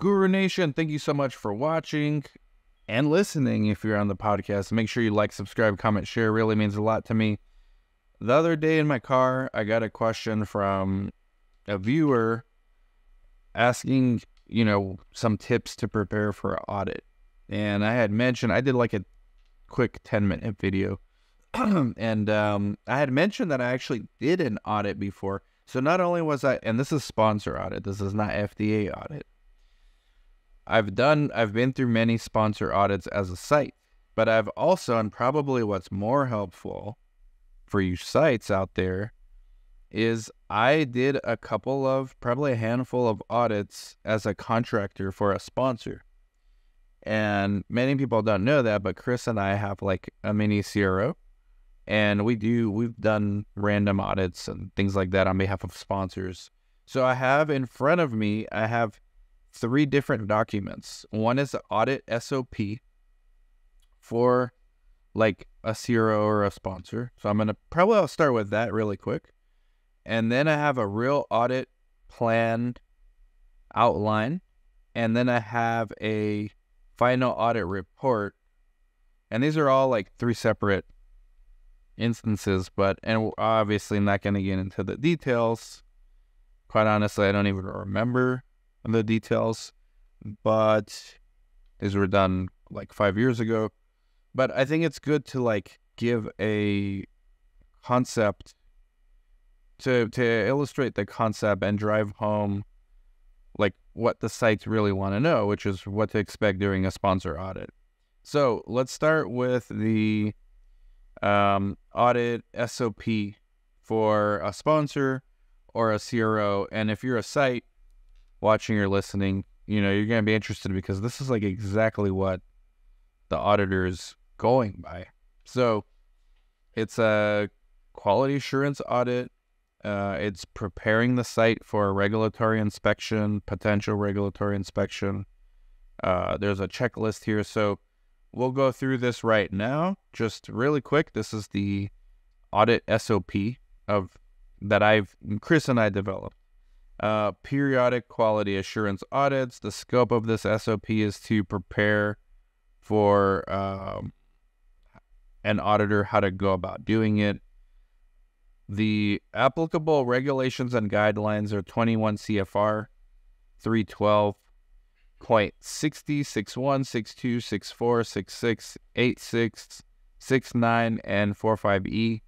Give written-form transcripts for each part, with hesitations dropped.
Guru Nation, thank you so much for watching and listening. If you're on the podcast, make sure you like, subscribe, comment, share. It really means a lot to me. The other day in my car, I got a question from a viewer asking, some tips to prepare for an audit. And I had mentioned, I did like a quick 10-minute video. And I had mentioned that I actually did an audit before. So not only was I, and this is sponsor audit, this is not FDA audit. I've been through many sponsor audits as a site, but I've also, and probably what's more helpful for you sites out there, is I did probably a handful of audits as a contractor for a sponsor. And many people don't know that, but Chris and I have like a mini CRO, and we've done random audits and things like that on behalf of sponsors. So I have in front of me, I have 3 different documents. One is the audit SOP for like a CRO or a sponsor. So I'll start with that really quick. And then I have a real audit plan outline. And then I have a final audit report. And these are all like 3 separate instances, and obviously not going to get into the details. Quite honestly, I don't even remember the details, but these were done like 5 years ago. But I think it's good to like give a concept to illustrate the concept and drive home like what the sites really want to know, which is what to expect during a sponsor audit. So let's start with the audit SOP for a sponsor or a CRO. And if you're a site watching or listening, you're going to be interested because this is like exactly what the auditor is going by. So it's a quality assurance audit. It's preparing the site for a regulatory inspection, potential regulatory inspection. There's a checklist here. So we'll go through this right now, just really quick. This is the audit SOP that Chris and I developed. Periodic quality assurance audits. The scope of this SOP is to prepare for an auditor how to go about doing it. The applicable regulations and guidelines are 21 CFR 312.60, 61, 62, 64, 66, 86, 69, and 45E,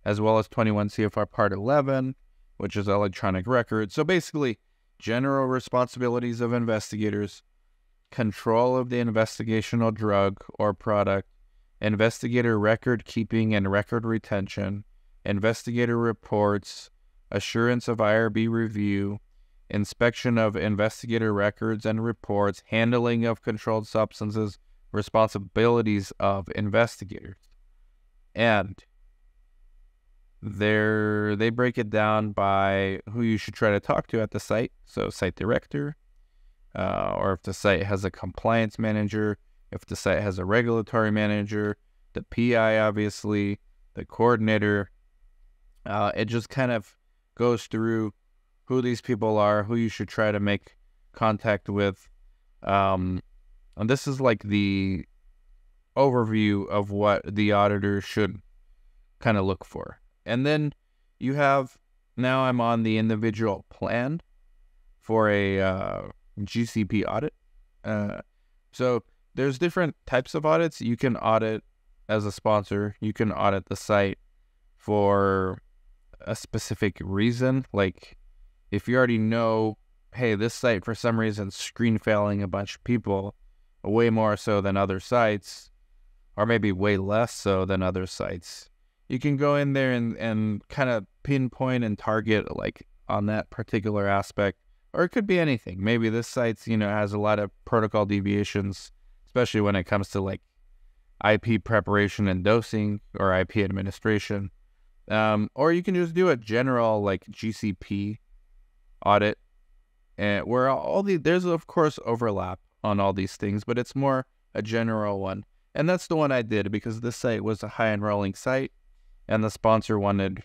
as well as 21 CFR Part 11, which is electronic record. So basically, general responsibilities of investigators, control of the investigational drug or product, investigator record keeping and record retention, investigator reports, assurance of IRB review, inspection of investigator records and reports, handling of controlled substances, responsibilities of investigators. And they break it down by who you should try to talk to at the site. So site director, or if the site has a compliance manager, if the site has a regulatory manager, the PI, obviously, the coordinator. It just kind of goes through who these people are, who you should try to make contact with. And this is like the overview of what the auditor should kind of look for. And then you have, now I'm on the individual plan for a GCP audit. So there's different types of audits. You can audit as a sponsor. You can audit the site for a specific reason. Like if you already know, hey, this site for some reason screen failing a bunch of people, way more so than other sites, or maybe way less so than other sites, you can go in there and kind of pinpoint and target like on that particular aspect. Or it could be anything. Maybe this site's, has a lot of protocol deviations, especially when it comes to like IP preparation and dosing or IP administration. Or you can just do a general like GCP audit, and where there's of course overlap on all these things, but it's more a general one. And that's the one I did because this site was a high enrolling site, and the sponsor wanted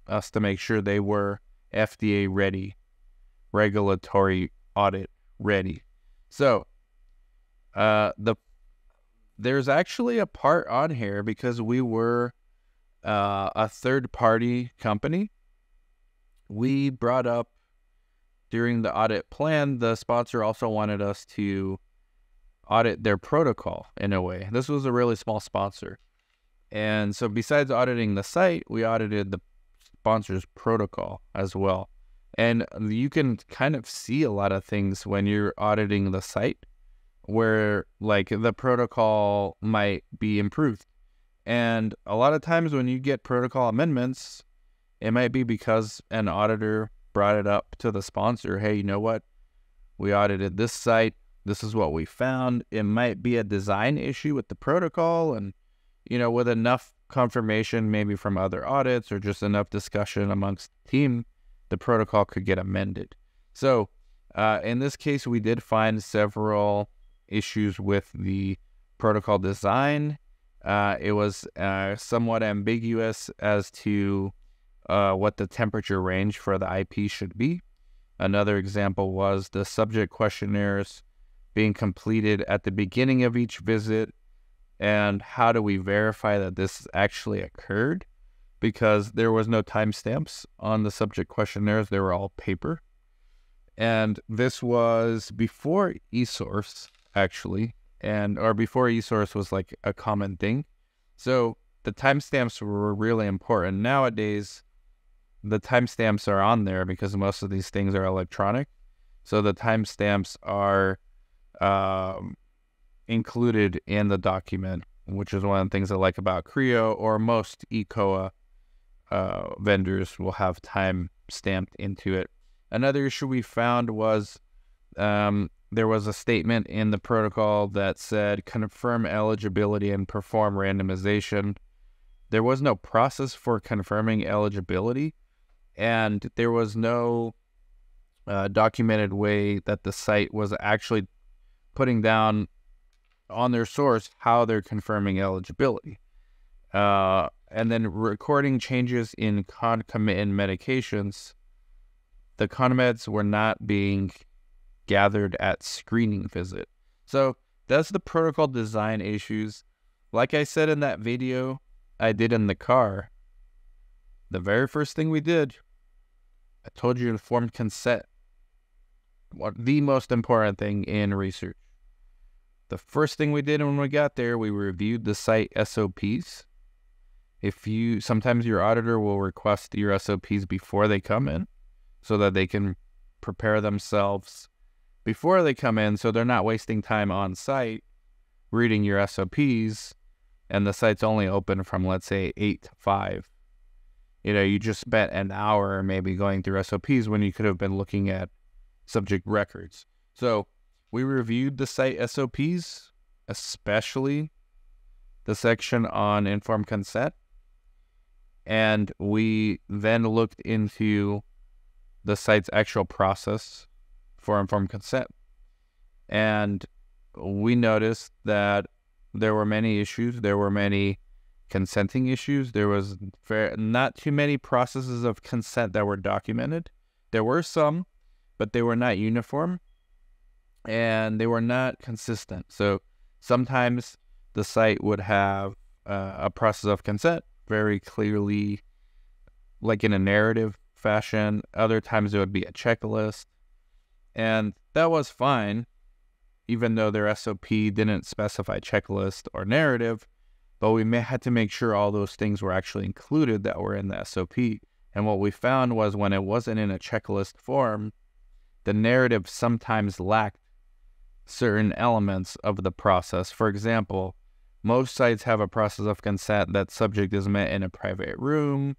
us to make sure they were FDA ready, regulatory audit ready. So there's actually a part on here because we were a third-party company. We brought up during the audit plan, the sponsor also wanted us to audit their protocol in a way. This was a really small sponsor. And so besides auditing the site, we audited the sponsor's protocol as well. And you can kind of see a lot of things when you're auditing the site where like the protocol might be improved. And a lot of times when you get protocol amendments, it might be because an auditor brought it up to the sponsor. Hey, you know what? We audited this site. This is what we found. It might be a design issue with the protocol, and, you know, with enough confirmation maybe from other audits or just enough discussion amongst the team, the protocol could get amended. So in this case, we did find several issues with the protocol design. It was somewhat ambiguous as to what the temperature range for the IP should be. Another example was the subject questionnaires being completed at the beginning of each visit, and how do we verify that this actually occurred? Because there was no timestamps on the subject questionnaires, they were all paper. And this was before eSource, actually, or before eSource was like a common thing. So the timestamps were really important. Nowadays, the timestamps are on there because most of these things are electronic. So the timestamps are included in the document, which is one of the things I like about Creo, or most eCOA vendors will have time stamped into it. Another issue we found was there was a statement in the protocol that said confirm eligibility and perform randomization. There was no process for confirming eligibility, and there was no documented way that the site was actually putting down on their source how they're confirming eligibility. And then recording changes in concomitant medications. The conmeds were not being gathered at screening visit. So that's the protocol design issues. Like I said in that video I did in the car, the very first thing we did, I told you, informed consent. The most important thing in research. The first thing we did when we got there, we reviewed the site SOPs. Sometimes your auditor will request your SOPs before they come in so that they can prepare themselves before they come in so they're not wasting time on site reading your SOPs and the site's only open from, let's say, 8 to 5. You know, you just spent an hour maybe going through SOPs when you could have been looking at subject records. So we reviewed the site SOPs, especially the section on informed consent, and we then looked into the site's actual process for informed consent. And we noticed that there were many issues. There were many consenting issues. There was not too many processes of consent that were documented. There were some, but they were not uniform and they were not consistent. So sometimes the site would have a process of consent very clearly, like in a narrative fashion. Other times it would be a checklist. And that was fine, even though their SOP didn't specify checklist or narrative, but we had to make sure all those things were actually included that were in the SOP. And what we found was when it wasn't in a checklist form, the narrative sometimes lacked certain elements of the process. For example, most sites have a process of consent that subject is met in a private room,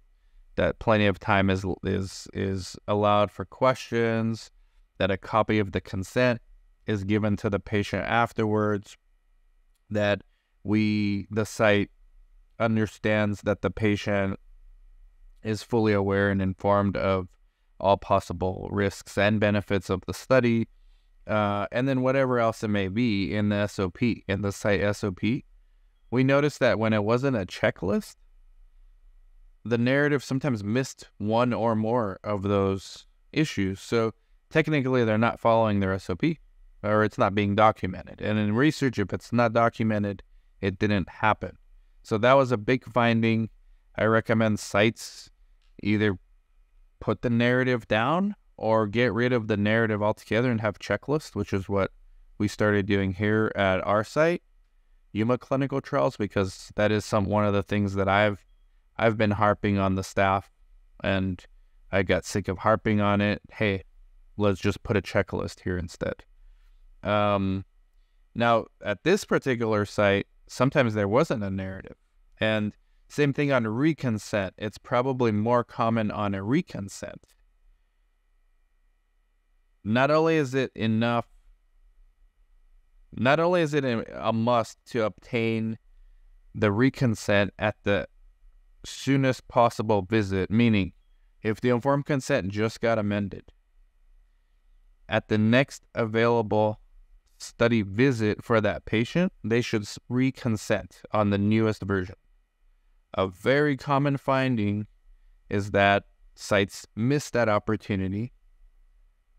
that plenty of time is allowed for questions, that a copy of the consent is given to the patient afterwards, that the site understands that the patient is fully aware and informed of all possible risks and benefits of the study, and then whatever else it may be in the SOP, in the site SOP. We noticed that when it wasn't a checklist, the narrative sometimes missed one or more of those issues. So technically they're not following their SOP. or it's not being documented. And in research, if it's not documented, it didn't happen. So that was a big finding. I recommend sites either put the narrative down or get rid of the narrative altogether and have checklists, which is what we started doing here at our site, Yuma Clinical Trials, because that is one of the things that I've been harping on the staff, and I got sick of harping on it. Hey, let's just put a checklist here instead. Now, at this particular site, sometimes there wasn't a narrative. And same thing on reconsent. It's probably more common on a reconsent. Not only is it a must to obtain the reconsent at the soonest possible visit, meaning if the informed consent just got amended, at the next available study visit for that patient, they should reconsent on the newest version. A very common finding is that sites miss that opportunity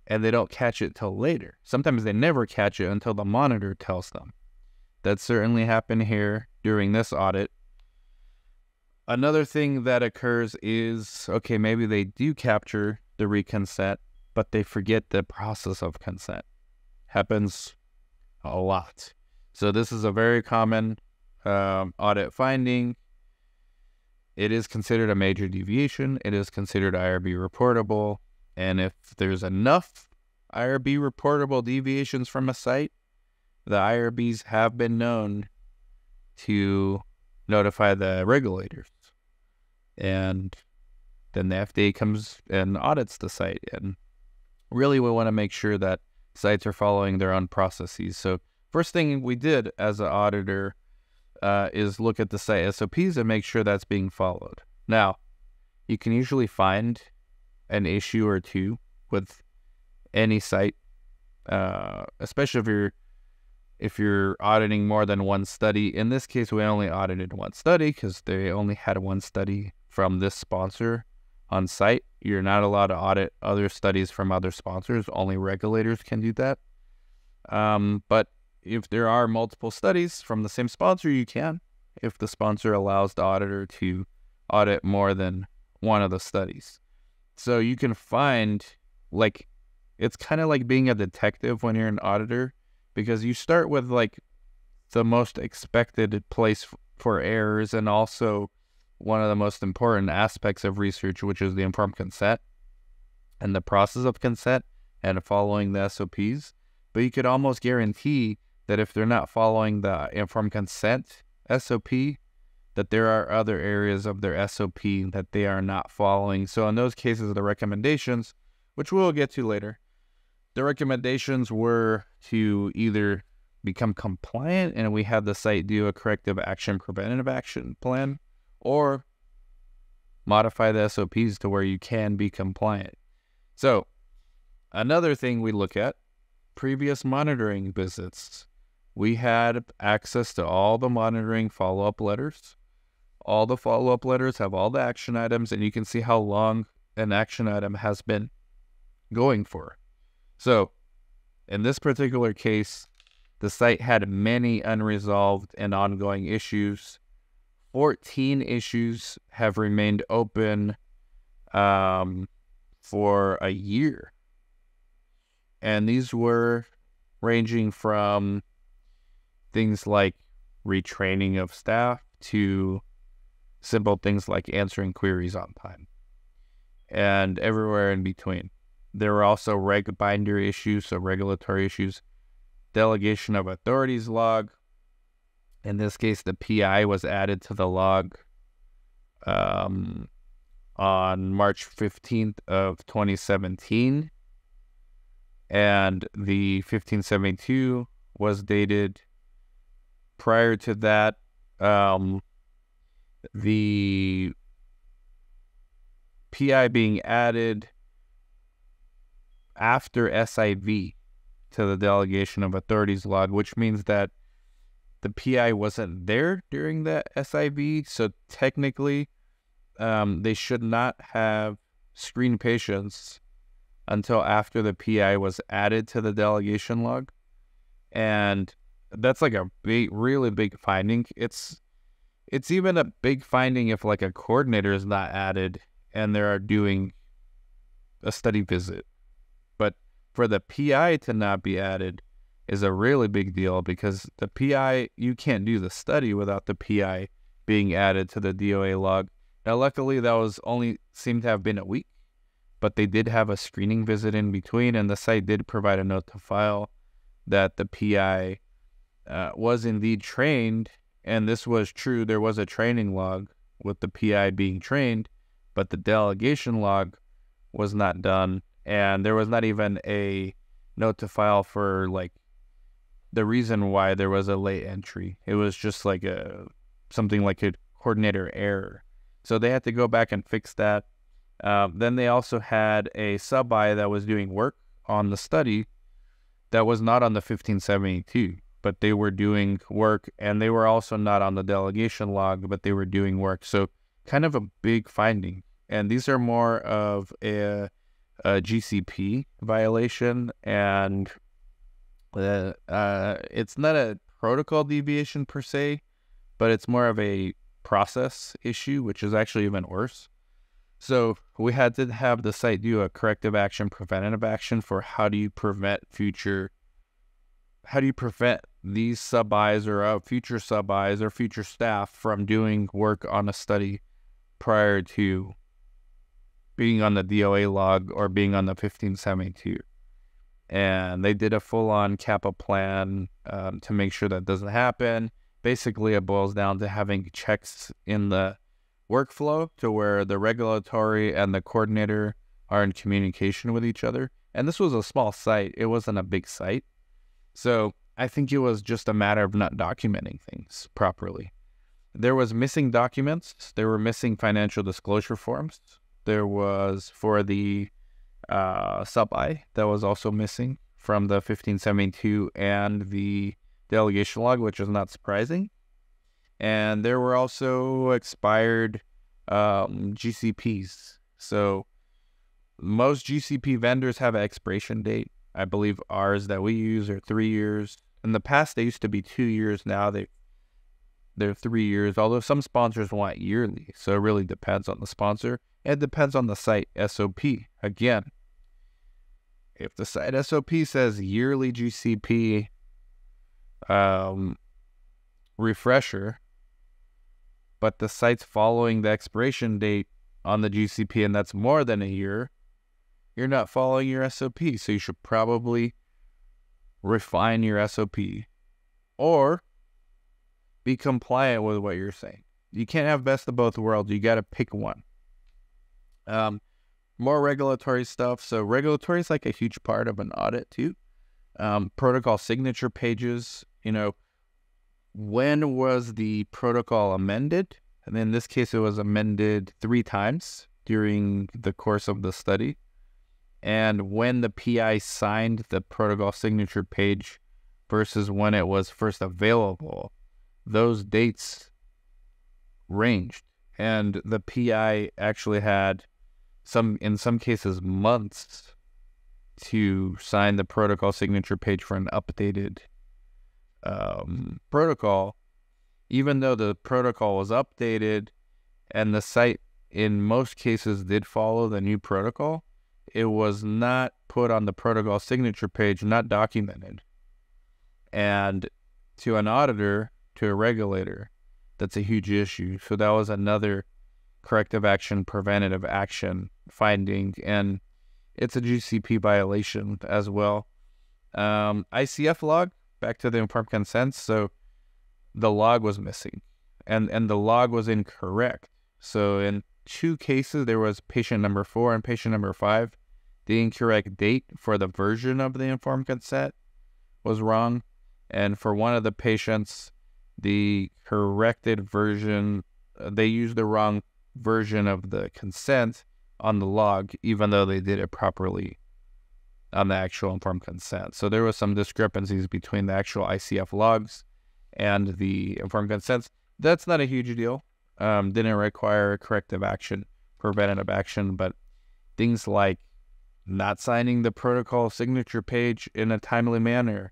and they don't catch it till later. Sometimes they never catch it until the monitor tells them. That certainly happened here during this audit. Another thing that occurs is, okay, maybe they do capture the reconsent, but they forget the process of consent. Happens a lot. So this is a very common audit finding. It is considered a major deviation. It is considered IRB reportable. And if there's enough IRB reportable deviations from a site, the IRBs have been known to notify the regulators. And then the FDA comes and audits the site. And really we want to make sure that sites are following their own processes. So first thing we did as an auditor is look at the site SOPs and make sure that's being followed. Now, you can usually find an issue or two with any site, especially if you're auditing more than one study. In this case, we only audited one study because they only had one study from this sponsor on site. You're not allowed to audit other studies from other sponsors. Only regulators can do that. But if there are multiple studies from the same sponsor, you can, if the sponsor allows the auditor to audit more than one of the studies. So you can find, like, it's kind of like being a detective when you're an auditor, because you start with like the most expected place for errors and also one of the most important aspects of research, which is the informed consent and the process of consent and following the SOPs. But you could almost guarantee that if they're not following the informed consent SOP, that there are other areas of their SOP that they are not following. So in those cases, the recommendations, which we'll get to later, the recommendations were to either become compliant and we had the site do a corrective action, preventative action plan, or modify the SOPs to where you can be compliant. So another thing we look at, previous monitoring visits. We had access to all the monitoring follow-up letters. All the follow-up letters have all the action items, and you can see how long an action item has been going for. So in this particular case, the site had many unresolved and ongoing issues. 14 issues have remained open for a year. And these were ranging from things like retraining of staff to simple things like answering queries on time and everywhere in between. There were also reg binder issues, so regulatory issues, delegation of authorities log. In this case, the PI was added to the log on March 15th of 2017. And the 1572 was dated prior to that. The PI being added after SIV to the delegation of authorities log, which means that the PI wasn't there during the SIV. So technically, they should not have screened patients until after the PI was added to the delegation log. And that's like a big, really big finding. It's even a big finding if like a coordinator is not added and they are doing a study visit. But for the PI to not be added is a really big deal, because the PI, you can't do the study without the PI being added to the DOA log. Now, luckily, that was only seemed to have been a week, but they did have a screening visit in between, and the site did provide a note to file that the PI was indeed trained, and this was true. There was a training log with the PI being trained, but the delegation log was not done, and there was not even a note to file for like the reason why there was a late entry. It was just like something like a coordinator error. So they had to go back and fix that. Then they also had a sub-I that was doing work on the study that was not on the 1572, but they were doing work, and they were also not on the delegation log, but they were doing work. So kind of a big finding. And these are more of a GCP violation, and it's not a protocol deviation per se, but it's more of a process issue, which is actually even worse. So we had to have the site do a corrective action, preventative action for how do you prevent these sub-Is or future sub-Is or future staff from doing work on a study prior to being on the DOA log or being on the 1572. And they did a full-on CAPA plan to make sure that doesn't happen. Basically, it boils down to having checks in the workflow to where the regulatory and the coordinator are in communication with each other. And this was a small site. It wasn't a big site. So I think it was just a matter of not documenting things properly. There was missing documents. There were missing financial disclosure forms. There was, for the sub-I, that was also missing from the 1572 and the delegation log, which is not surprising. And there were also expired GCPs. So most GCP vendors have an expiration date. I believe ours that we use are 3 years. In the past, they used to be 2 years. Now they're 3 years, although some sponsors want yearly. So it really depends on the sponsor. It depends on the site SOP. Again, if the site SOP says yearly GCP refresher, but the site's following the expiration date on the GCP and that's more than a year, you're not following your SOP. So you should probably refine your SOP or be compliant with what you're saying. You can't have best of both worlds. You got to pick one. More regulatory stuff. So regulatory is like a huge part of an audit too. Protocol signature pages, when was the protocol amended? And in this case, it was amended 3 times during the course of the study. And when the PI signed the protocol signature page versus when it was first available, those dates ranged. And the PI actually had in some cases, months to sign the protocol signature page for an updated protocol, even though the protocol was updated and the site in most cases did follow the new protocol. It was not put on the protocol signature page, not documented. And to an auditor, to a regulator, that's a huge issue. So that was another corrective action, preventative action finding, and it's a GCP violation as well. ICF log, back to the informed consent. So the log was missing, and the log was incorrect. So in 2 cases, there was patient number 4 and patient number 5. The incorrect date for the version of the informed consent was wrong, and for one of the patients, the corrected version, they used the wrong version of the consent on the log, even though they did it properly on the actual informed consent. So there was some discrepancies between the actual ICF logs and the informed consents. That's not a huge deal. Didn't require corrective action, preventative action, but things like not signing the protocol signature page in a timely manner,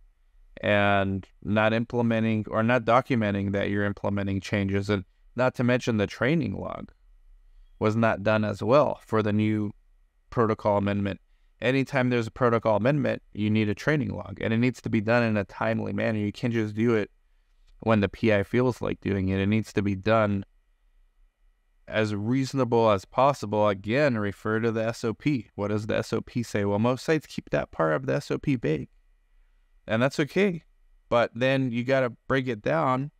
and not implementing or not documenting that you're implementing changes. And not to mention the training log was not done as well for the new protocol amendment. Anytime there's a protocol amendment, you need a training log, and it needs to be done in a timely manner. You can't just do it when the PI feels like doing it. It needs to be done as reasonable as possible. Again, refer to the SOP. What does the SOP say? Well, most sites keep that part of the SOP vague, and that's okay. But then you got to break it down.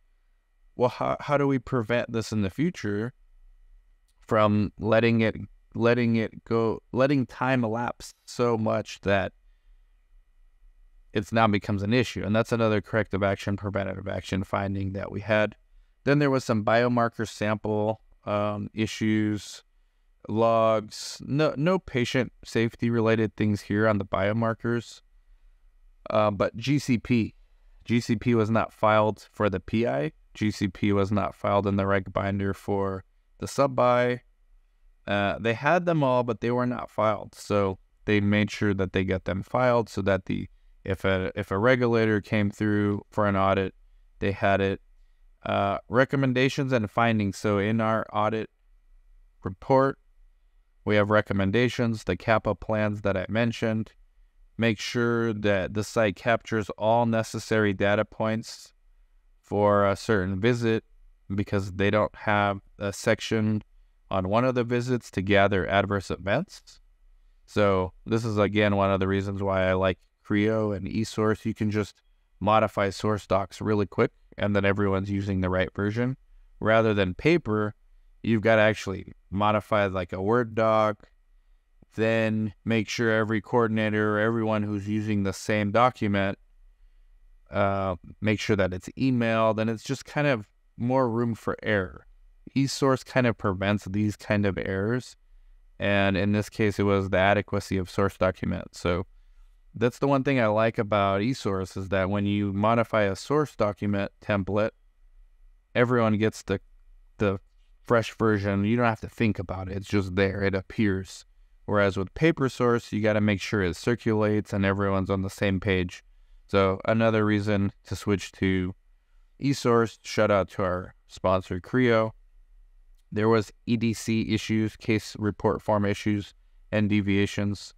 Well, how do we prevent this in the future from letting time elapse so much that it now becomes an issue? And that's another corrective action, preventative action finding that we had. Then there was some biomarker sample issues, logs, no patient safety related things here on the biomarkers. But GCP was not filed for the PI. GCP was not filed in the reg binder for the sub-bi. They had them all, but they were not filed. So they made sure that they get them filed so that if a regulator came through for an audit, they had it. Recommendations and findings. So in our audit report, we have recommendations, the CAPA plans that I mentioned. Make sure that the site captures all necessary data points for a certain visit, because they don't have a section on one of the visits to gather adverse events. So this is, again, one of the reasons why I like Creo and eSource. You can just modify source docs really quick, and then everyone's using the right version. Rather than paper, you've got to actually modify like a Word doc, then make sure every coordinator or everyone who's using the same document, make sure that it's emailed, and it's just kind of more room for error. eSource kind of prevents these kind of errors, and in this case, it was the adequacy of source document. So that's the one thing I like about eSource, is that when you modify a source document template, everyone gets the fresh version. You don't have to think about it. It's just there. It appears. Whereas with paper source, you got to make sure it circulates and everyone's on the same page. So another reason to switch to eSource. Shout out to our sponsor, Creo. There was EDC issues, case report form issues, and deviations.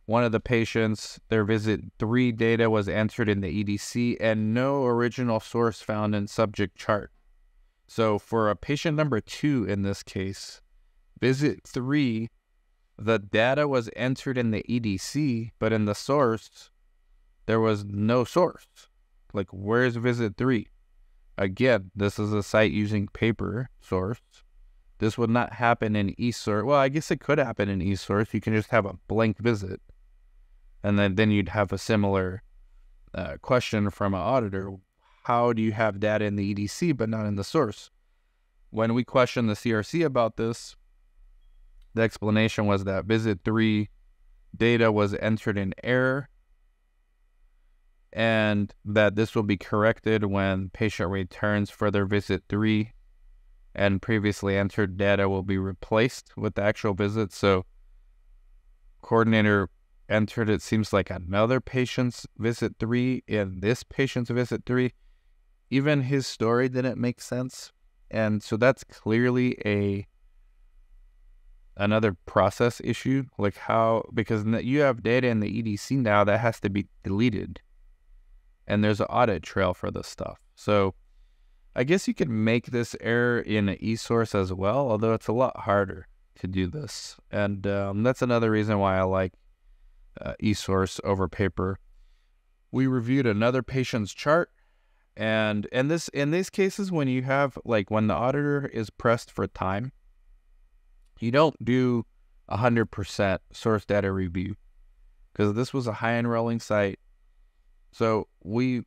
One of the patients, their visit 3 data was entered in the EDC and no original source found in subject chart. So for a patient number 2 in this case, visit 3, the data was entered in the EDC, but in the source, there was no source. Like, where's visit 3? Again, this is a site using paper source. This would not happen in eSource. Well, I guess it could happen in eSource. You can just have a blank visit. And then you'd have a similar question from an auditor. How do you have data in the EDC but not in the source? When we questioned the CRC about this, the explanation was that visit 3 data was entered in error, and that this will be corrected when patient returns for their visit 3, and previously entered data will be replaced with the actual visit. So coordinator entered, it seems like, another patient's visit 3 in this patient's visit 3. Even his story didn't make sense. And so that's clearly another process issue, like how, because you have data in the EDC now that has to be deleted, and there's an audit trail for this stuff. So I guess you could make this error in an eSource as well, although it's a lot harder to do this. And that's another reason why I like eSource over paper. We reviewed another patient's chart, and in these cases, when you have, like, when the auditor is pressed for time, you don't do 100% source data review, because this was a high enrolling site. So we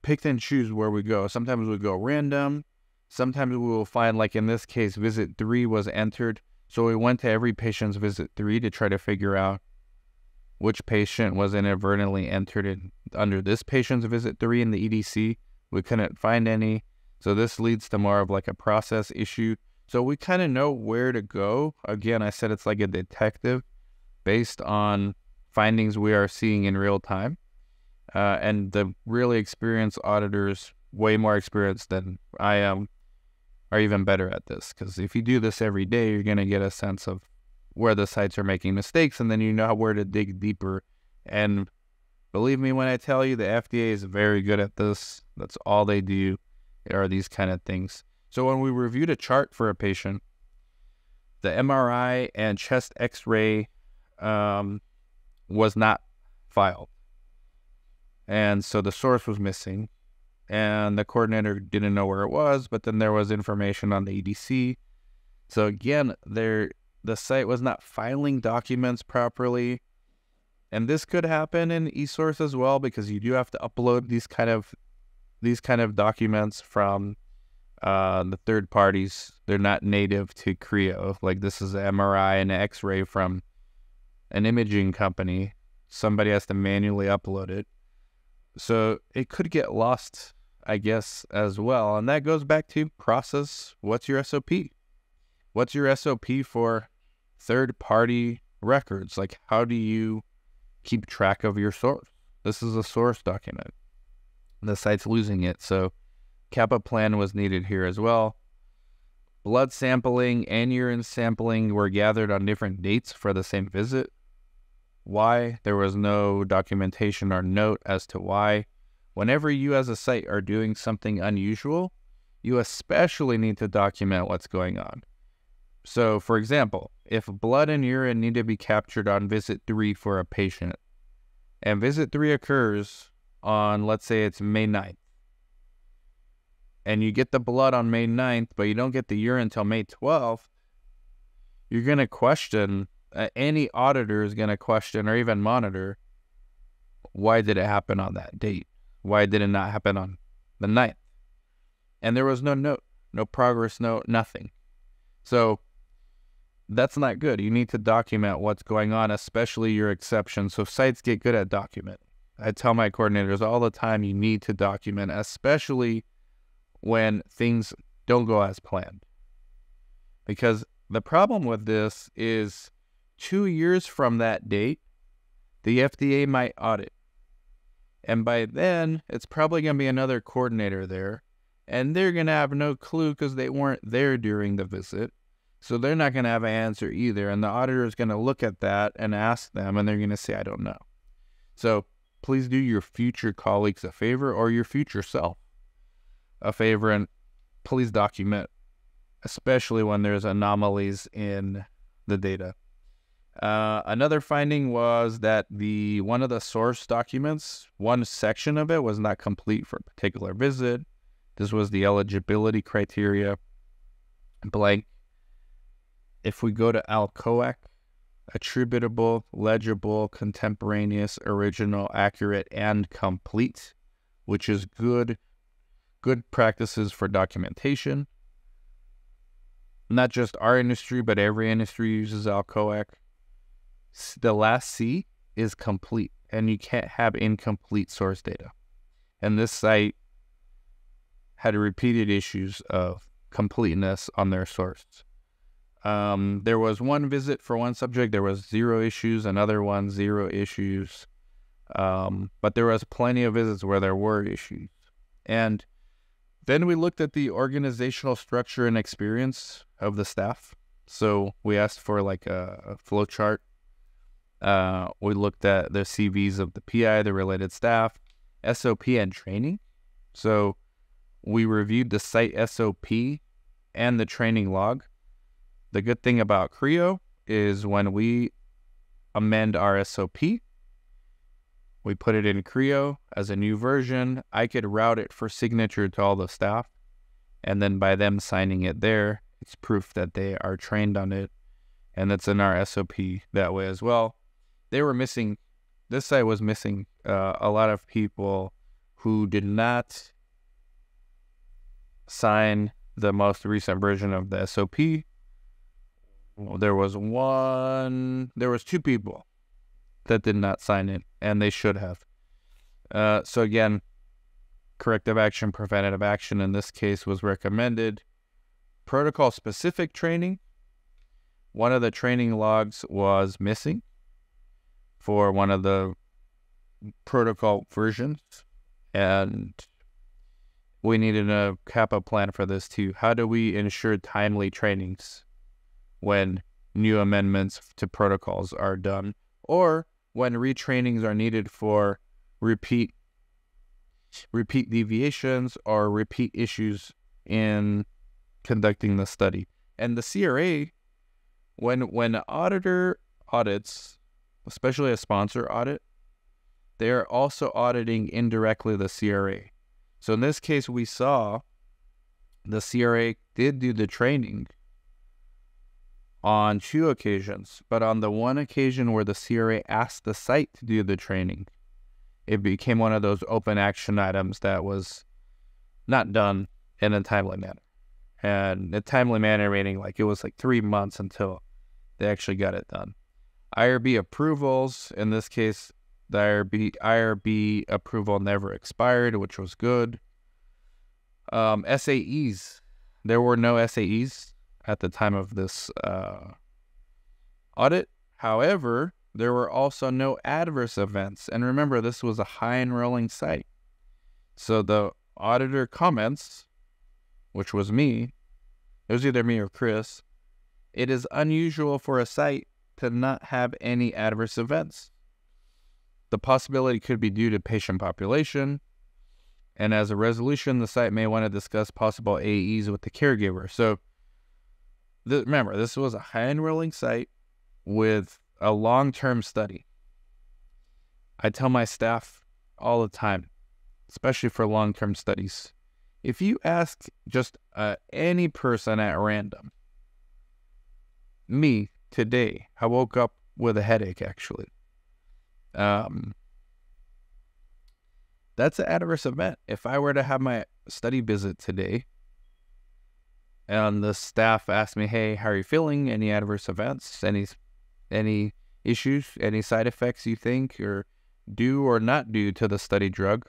picked and choose where we go. Sometimes we go random. Sometimes we will find, like in this case, visit 3 was entered. So we went to every patient's visit 3 to try to figure out which patient was inadvertently entered under this patient's visit 3 in the EDC. We couldn't find any. So this leads to more of like a process issue. So we kind of know where to go. Again, I said it's like a detective based on findings we are seeing in real time. and the really experienced auditors, way more experienced than I am, are even better at this. Because if you do this every day, you're going to get a sense of where the sites are making mistakes, and then you know where to dig deeper. And believe me when I tell you, the FDA is very good at this. That's all they do, are these kind of things. So when we reviewed a chart for a patient, the MRI and chest X-ray was not filed. And so the source was missing, and the coordinator didn't know where it was, but then there was information on the EDC. So again, the site was not filing documents properly. And this could happen in eSource as well, because you do have to upload these kind of documents from the third parties. They're not native to Creo. Like, this is an MRI and an X-ray from an imaging company. Somebody has to manually upload it. So it could get lost, I guess, as well. And that goes back to process. What's your SOP? What's your SOP for third-party records? Like, how do you keep track of your source? This is a source document. The site's losing it. So CAPA plan was needed here as well. Blood sampling and urine sampling were gathered on different dates for the same visit. Why? There was no documentation or note as to why. Whenever you as a site are doing something unusual, you especially need to document what's going on. So, for example, if blood and urine need to be captured on visit 3 for a patient, and visit 3 occurs on, let's say it's May 9th, and you get the blood on May 9th, but you don't get the urine until May 12th, you're going to question, any auditor is going to question or even monitor, why did it happen on that date? Why did it not happen on the 9th? And there was no note, no progress note, nothing. So that's not good. You need to document what's going on, especially your exceptions. So sites get good at documenting. I tell my coordinators all the time, you need to document, especially when things don't go as planned. Because the problem with this is 2 years from that date, the FDA might audit. And by then, it's probably going to be another coordinator there. And they're going to have no clue because they weren't there during the visit. So they're not going to have an answer either. And the auditor is going to look at that and ask them, and they're going to say, I don't know. So please do your future colleagues a favor, or your future self a favor, and please document, especially when there's anomalies in the data. Another finding was that one of the source documents, one section of it was not complete for a particular visit. This was the eligibility criteria blank. If we go to ALCOAC, attributable, legible, contemporaneous, original, accurate, and complete, which is good practices for documentation. Not just our industry, but every industry uses ALCOAC. The last C is complete, and you can't have incomplete source data. And this site had repeated issues of completeness on their source. There was one visit for one subject, there was 0 issues, another one, 0 issues. But there was plenty of visits where there were issues. And then we looked at the organizational structure and experience of the staff. So we asked for like a flow chart. We looked at the CVs of the PI, the related staff, SOP, and training. So we reviewed the site SOP and the training log. The good thing about Creo is when we amend our SOP, we put it in Creo as a new version. I could route it for signature to all the staff, and then by them signing it there, it's proof that they are trained on it, and it's in our SOP that way as well. This site was missing a lot of people who did not sign the most recent version of the SOP. There was 2 people that did not sign it, and they should have. So again, corrective action, preventative action in this case was recommended. Protocol-specific training. One of the training logs was missing for one of the protocol versions, and we needed a kappa plan for this too. How do we ensure timely trainings when new amendments to protocols are done, or when retrainings are needed for repeat deviations or repeat issues in conducting the study? And the CRA, when an auditor audits, especially a sponsor audit, they are also auditing indirectly the CRA. So in this case, we saw the CRA did do the training on 2 occasions, but on the one occasion where the CRA asked the site to do the training, it became one of those open action items that was not done in a timely manner. And a timely manner meaning like it was like 3 months until they actually got it done. IRB approvals, in this case, the IRB approval never expired, which was good. SAEs, there were no SAEs at the time of this audit. However, there were also no adverse events. And remember, this was a high enrolling site. So the auditor comments, which was me, it was either me or Chris, it is unusual for a site to not have any adverse events. The possibility could be due to patient population, and as a resolution, the site may want to discuss possible AEs with the caregiver. So remember, this was a high enrolling site with a long-term study. I tell my staff all the time, especially for long-term studies, if you ask just any person at random, me today, I woke up with a headache actually. That's an adverse event. If I were to have my study visit today and the staff asked me, hey, how are you feeling? Any adverse events? Any issues? Any side effects you think or due or not due to the study drug?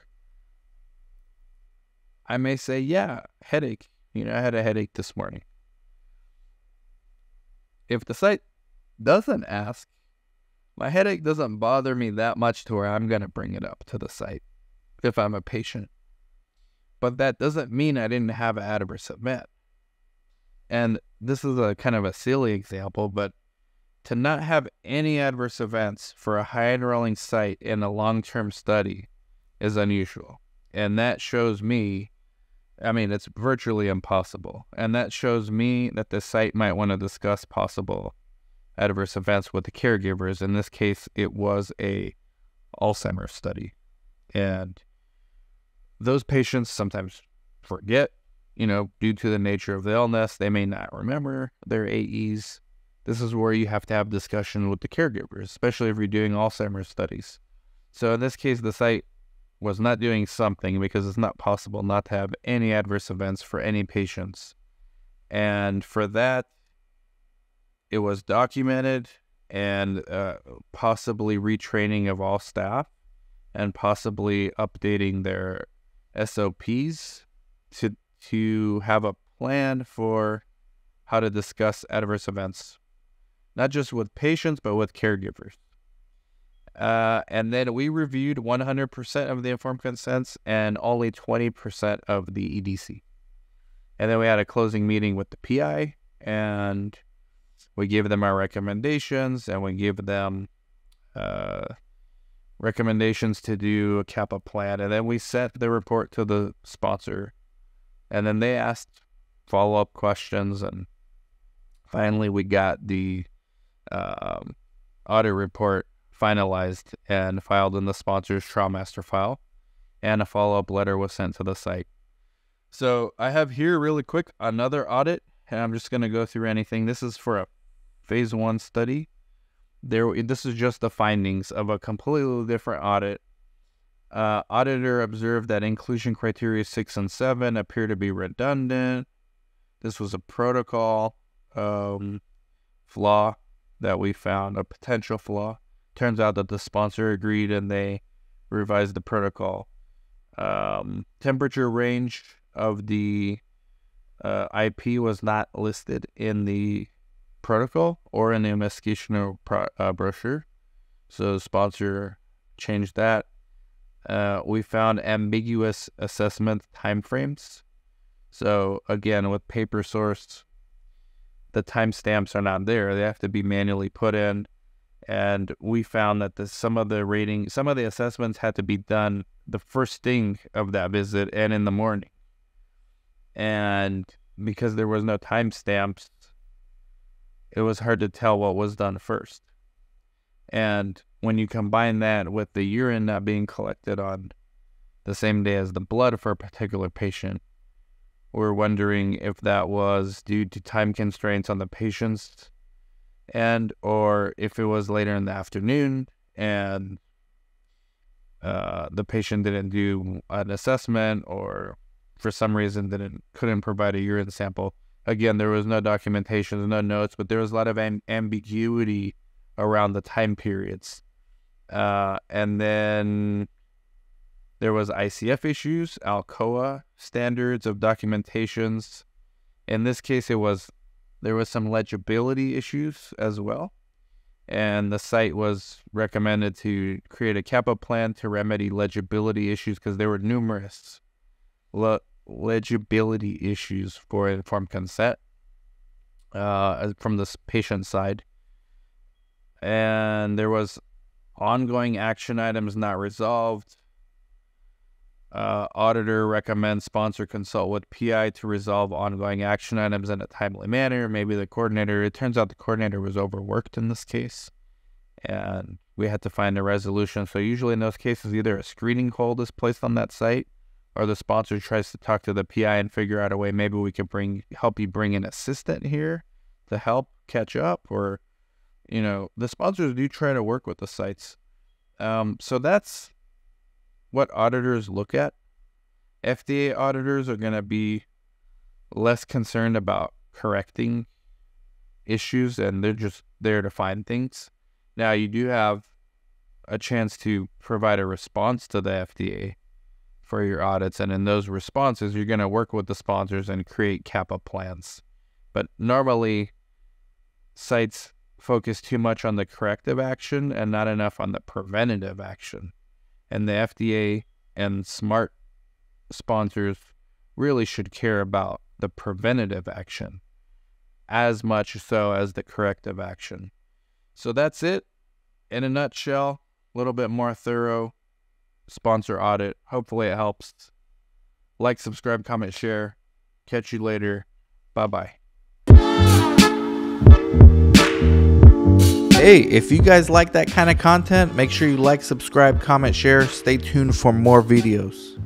I may say, yeah, headache. I had a headache this morning. If the site doesn't ask, my headache doesn't bother me that much to where I'm going to bring it up to the site if I'm a patient. But that doesn't mean I didn't have an adverse event. And this is a kind of a silly example, but to not have any adverse events for a high enrolling site in a long-term study is unusual. And that shows me, it's virtually impossible. And that shows me that the site might want to discuss possible adverse events with the caregivers. In this case, it was a Alzheimer's study. And those patients sometimes forget, due to the nature of the illness, they may not remember their AEs. This is where you have to have discussion with the caregivers, especially if you're doing Alzheimer's studies. So in this case, the site was not doing something because it's not possible not to have any adverse events for any patients. And for that, it was documented and possibly retraining of all staff and possibly updating their SOPs to have a plan for how to discuss adverse events, not just with patients, but with caregivers. And then we reviewed 100% of the informed consents and only 20% of the EDC. And then we had a closing meeting with the PI, and we gave them our recommendations, and we gave them recommendations to do a kappa plan. And then we sent the report to the sponsor, and then they asked follow-up questions, and finally we got the audit report finalized and filed in the sponsor's trial master file, and a follow-up letter was sent to the site. So I have here really quick another audit, and I'm just going to go through anything. This is for a phase 1 study. This is just the findings of a completely different audit. Auditor observed that inclusion criteria 6 and 7 appear to be redundant. This was a protocol flaw that we found, a potential flaw. Turns out that the sponsor agreed and they revised the protocol. Temperature range of the IP was not listed in the protocol or in the investigational brochure. So the sponsor changed that. We found ambiguous assessment timeframes. So again, with paper source, the timestamps are not there. They have to be manually put in. And we found that some of the assessments had to be done the first thing of that visit and in the morning. And because there was no timestamps, it was hard to tell what was done first. And when you combine that with the urine not being collected on the same day as the blood for a particular patient, we're wondering if that was due to time constraints on the patient's end, or if it was later in the afternoon and the patient didn't do an assessment, or for some reason couldn't provide a urine sample. Again, there was no documentation, no notes, but there was a lot of ambiguity around the time periods. And then there was ICF issues, Alcoa standards of documentations. In this case, there was some legibility issues as well. And the site was recommended to create a CAPA plan to remedy legibility issues because there were numerous legibility issues for informed consent from the patient side. And there was ongoing action items not resolved. Auditor recommends sponsor consult with PI to resolve ongoing action items in a timely manner. Maybe the coordinator, it turns out the coordinator was overworked in this case, and we had to find a resolution. So usually in those cases, either a screening hold is placed on that site, or the sponsor tries to talk to the PI and figure out a way, maybe we can help you bring an assistant here to help catch up, or, the sponsors do try to work with the sites. So that's what auditors look at. FDA auditors are going to be less concerned about correcting issues, and they're just there to find things. Now, you do have a chance to provide a response to the FDA for your audits, and in those responses, you're going to work with the sponsors and create CAPA plans. But normally, sites focus too much on the corrective action and not enough on the preventative action. And the FDA and smart sponsors really should care about the preventative action as much so as the corrective action. So that's it in a nutshell. A little bit more thorough sponsor audit. Hopefully it helps. Like, subscribe, comment, share. Catch you later. Bye-bye. Hey, if you guys like that kind of content, make sure you like, subscribe, comment, share. Stay tuned for more videos.